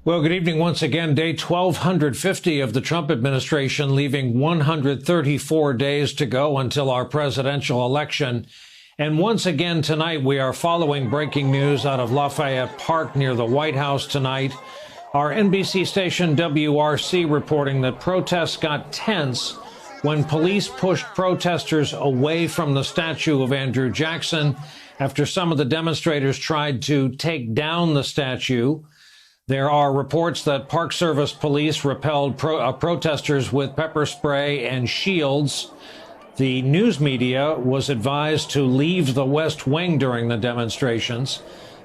Well, good evening once again. Day 1250 of the Trump administration, leaving 134 days to go until our presidential election. And once again tonight, we are following breaking news out of Lafayette Park near the White House tonight. Our NBC station WRC reporting that protests got tense when police pushed protesters away from the statue of Andrew Jackson after some of the demonstrators tried to take down the statue. There are reports that Park Service police repelled protesters with pepper spray and shields. The news media was advised to leave the West Wing during the demonstrations.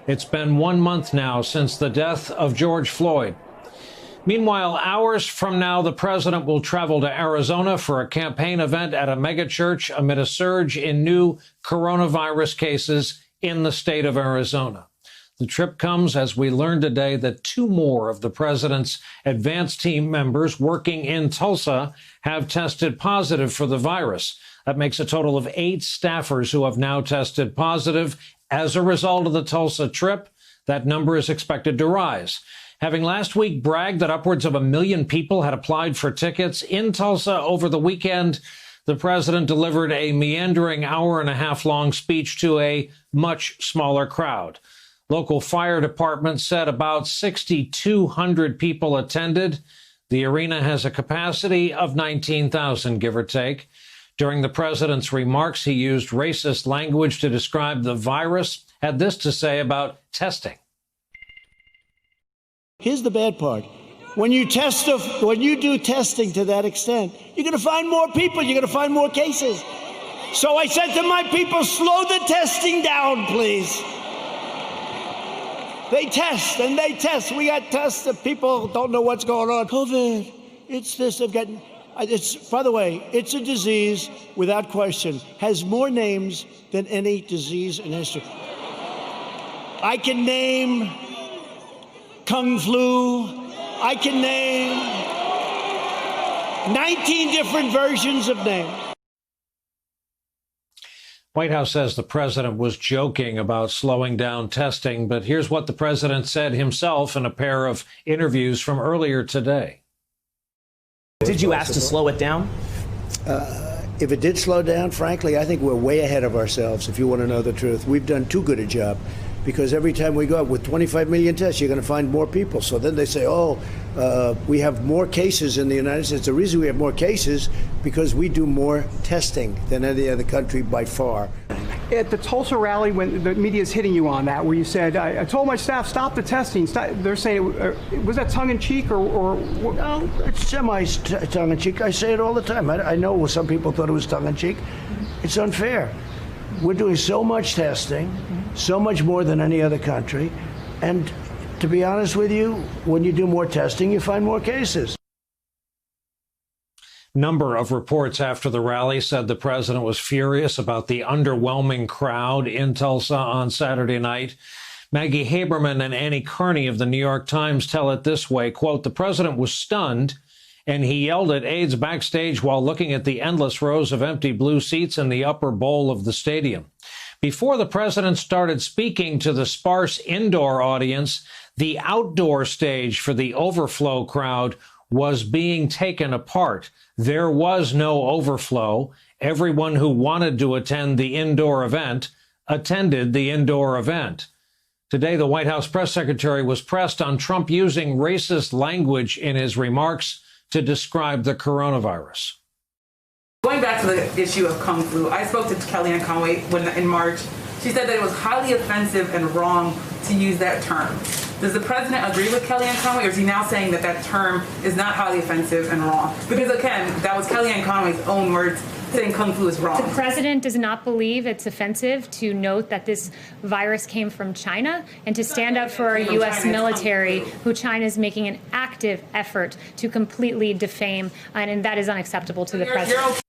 It's been 1 month now since the death of George Floyd. Meanwhile, hours from now, the president will travel to Arizona for a campaign event at a megachurch amid a surge in new coronavirus cases in the state of Arizona. The trip comes as we learned today that 2 more of the president's advance team members working in Tulsa have tested positive for the virus. That makes a total of 8 staffers who have now tested positive. As a result of the Tulsa trip, that number is expected to rise. Having last week bragged that upwards of 1 million people had applied for tickets in Tulsa over the weekend, the president delivered a meandering hour-and-a-half-long speech to a much smaller crowd. Local fire departments said about 6,200 people attended. The arena has a capacity of 19,000, give or take. During the president's remarks, he used racist language to describe the virus, had this to say about testing. Here's the bad part. When you do testing to that extent, you're going to find more people. You're going to find more cases. So I said to my people, slow the testing down, please. They test and they test. We got tests that people don't know what's going on. COVID, it's this. By the way, it's a disease, without question, has more names than any disease in history. I can name Kung Flu. I can name 19 different versions of names. White House says the president was joking about slowing down testing, but here's what the president said himself in a pair of interviews from earlier today. Did you ask to slow it down? If it did slow down, frankly, I think we're way ahead of ourselves, if you want to know the truth. We've done too good a job, because every time we go out with 25 million tests, you're going to find more people. So then they say, we have more cases in the United States. The reason we have more cases, because we do more testing than any other country by far. At the Tulsa rally, when the media is hitting you on that, where you said, I told my staff, stop the testing. They're saying, was that tongue-in-cheek or? No, it's semi-tongue-in-cheek. I say it all the time. I know some people thought it was tongue-in-cheek. It's unfair. We're doing so much testing, so much more than any other country. And to be honest with you, when you do more testing, you find more cases. Number of reports after the rally said the president was furious about the underwhelming crowd in Tulsa on Saturday night. Maggie Haberman and Annie Kearney of the New York Times tell it this way, quote, the president was stunned and he yelled at aides backstage while looking at the endless rows of empty blue seats in the upper bowl of the stadium. Before the president started speaking to the sparse indoor audience, the outdoor stage for the overflow crowd was being taken apart. There was no overflow. Everyone who wanted to attend the indoor event attended the indoor event. Today, the White House press secretary was pressed on Trump using racist language in his remarks to describe the coronavirus. Going back to the issue of Kung Flu, I spoke to Kellyanne Conway in March. She said that it was highly offensive and wrong to use that term. Does the president agree with Kellyanne Conway, or is he now saying that that term is not highly offensive and wrong? Because again, that was Kellyanne Conway's own words saying Kung Flu is wrong. The president does not believe it's offensive to note that this virus came from China and to stand up for our U.S. military, who China is making an active effort to completely defame, and that is unacceptable to the president.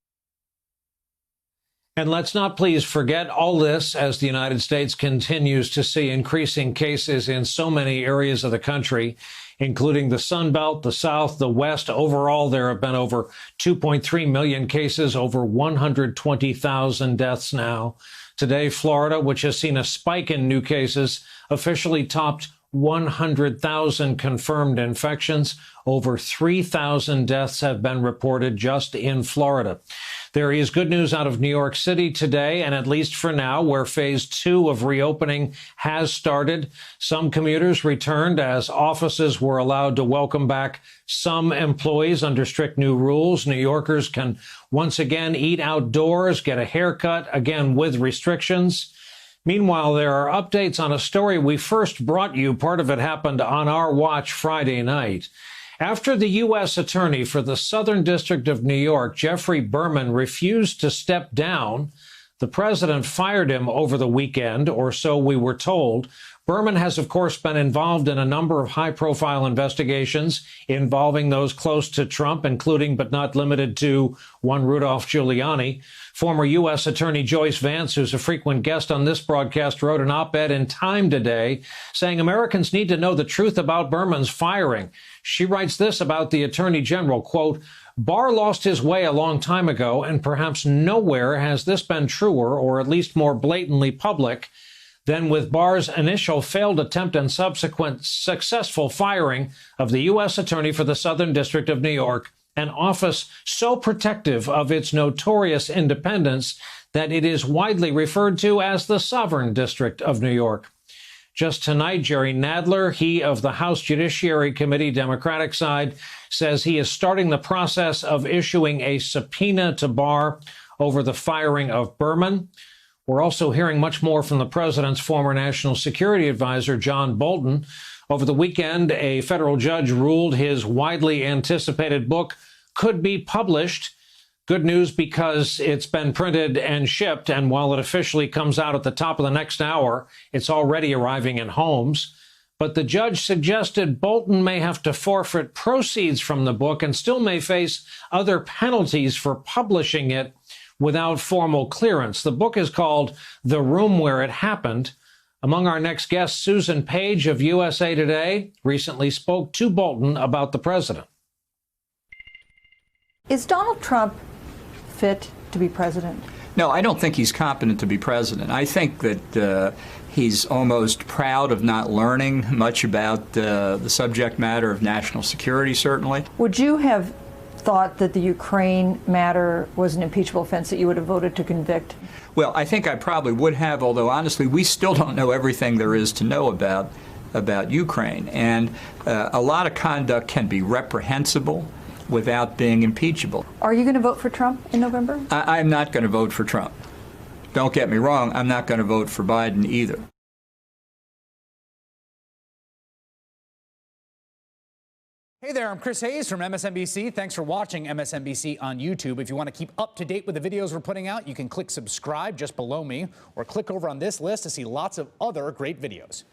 And let's not please forget all this as the United States continues to see increasing cases in so many areas of the country, including the Sun Belt, the South, the West. Overall, there have been over 2.3 million cases, over 120,000 deaths now. Today, Florida, which has seen a spike in new cases, officially topped 100,000 confirmed infections. Over 3,000 deaths have been reported just in Florida. There is good news out of New York City today, and at least for now, where phase 2 of reopening has started. Some commuters returned as offices were allowed to welcome back some employees under strict new rules. New Yorkers can once again eat outdoors, get a haircut, again with restrictions. Meanwhile, there are updates on a story we first brought you. Part of it happened on our watch Friday night. After the U.S. Attorney for the Southern District of New York, Geoffrey Berman, refused to step down, the president fired him over the weekend, or so we were told. Berman has, of course, been involved in a number of high-profile investigations involving those close to Trump, including but not limited to one Rudolph Giuliani. Former U.S. Attorney Joyce Vance, who's a frequent guest on this broadcast, wrote an op-ed in Time today saying Americans need to know the truth about Berman's firing. She writes this about the Attorney General, quote, Barr lost his way a long time ago, and perhaps nowhere has this been truer, or at least more blatantly public, than with Barr's initial failed attempt and subsequent successful firing of the U.S. Attorney for the Southern District of New York, an office so protective of its notorious independence that it is widely referred to as the Sovereign District of New York. Just tonight, Jerry Nadler, he of the House Judiciary Committee, Democratic side, says he is starting the process of issuing a subpoena to Barr over the firing of Berman. We're also hearing much more from the president's former national security advisor, John Bolton. Over the weekend, a federal judge ruled his widely anticipated book could be published. Good news because it's been printed and shipped, and while it officially comes out at the top of the next hour, it's already arriving in homes. But the judge suggested Bolton may have to forfeit proceeds from the book and still may face other penalties for publishing it without formal clearance. The book is called The Room Where It Happened. Among our next guests, Susan Page of USA Today recently spoke to Bolton about the president. Is Donald Trump fit to be president? No, I don't think he's competent to be president. I think that he's almost proud of not learning much about the subject matter of national security, certainly. Would you have thought that the Ukraine matter was an impeachable offense that you would have voted to convict? Well, I think I probably would have, although honestly, we still don't know everything there is to know about Ukraine. And a lot of conduct can be reprehensible without being impeachable. Are you going to vote for Trump in November? I'm not going to vote for Trump. Don't get me wrong, I'm not going to vote for Biden either. Hey there, I'm Chris Hayes from MSNBC. Thanks for watching MSNBC on YouTube. If you want to keep up to date with the videos we're putting out, you can click subscribe just below me or click over on this list to see lots of other great videos.